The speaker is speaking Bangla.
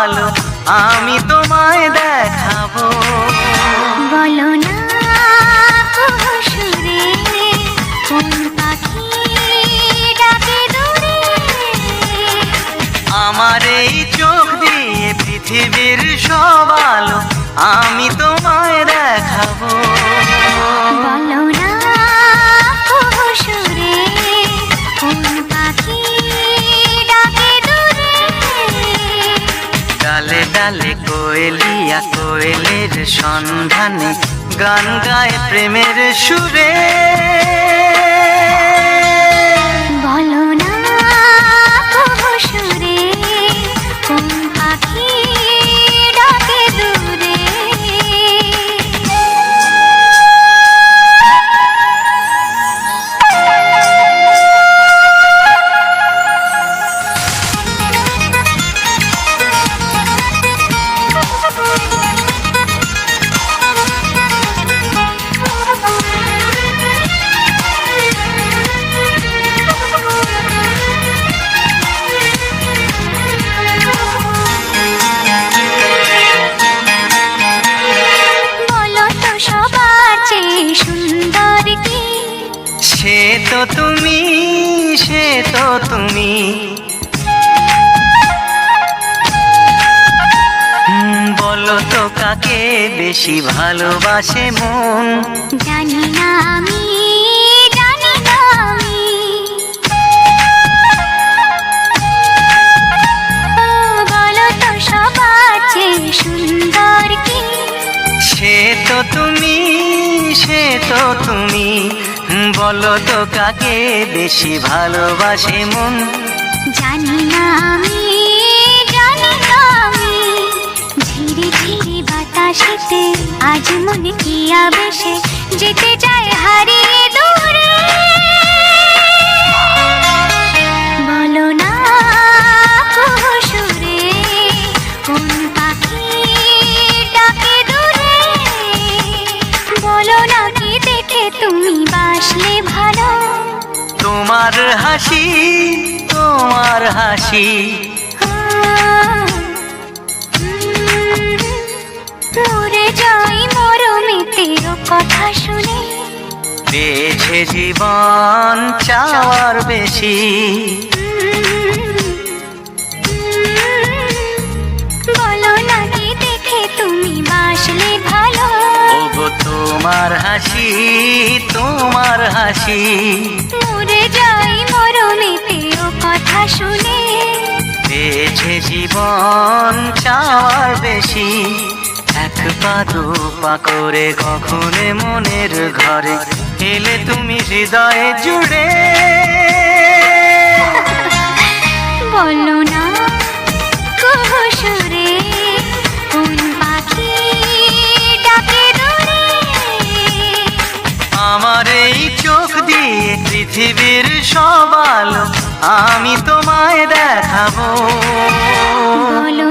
আলো আমি তোমায় দেখাবো। বলো না সুরে কোন পাখি ডাকে দূরে। আমার এই চোখ দিয়ে পৃথিবীর সব আলো আমি তোমায় দেখাবো। বলো না সুরে কোন পাখি ডাকে দূরে। ডালে ডালে কোয়েলিয়া কোয়েলের সন্ধানে গান গায় প্রেমের সুরে। বলো না সুরে কোন পাখি ডাকে দূরে। সে তো তুমি, সে তো তুমি, বলো তো কাকে বেশি ভালোবাসে মন। জানি না আমি, জানি না আমি, বলো তো সবার চেয়ে সুন্দর কি। সে তো তুমি, সে তো তুমি, বলো তো কাকে বেশি ভালোবাসে মন। জানি না আমি, জানি না আমি, ধীরে ধীরে বাতাসেতে আজ মনে কি আবেশে যেতে চায় হারিয়ে দূরে। বলো না সুরে কোন পাখি ডাকে দূরে। বলো না কি দেখে তুমি বাসলে ভালো। তোমার হাসি, তোমার হাসি, মরে যাই মরমিতের কথা শুনে। পেয়েছে জীবন চাওয়ার বেশি। বলো না কি দেখে তুমি বাসলে ভালো। ওগো তোমার হাসি, তোমার হাসি, মরে যাই মরমিতের কথা শুনে। পেয়েছে জীবন চাওয়ার বেশি। এক পা দু পা করে কখনো মনের ঘরে এলে তুমি হৃদয়ে জুড়ে। বলো না সুরে কোন পাখি ডাকে দূরে। আমার এই চোখ দিয়ে পৃথিবীর সব আলো আমি তোমায় দেখাবো। বলো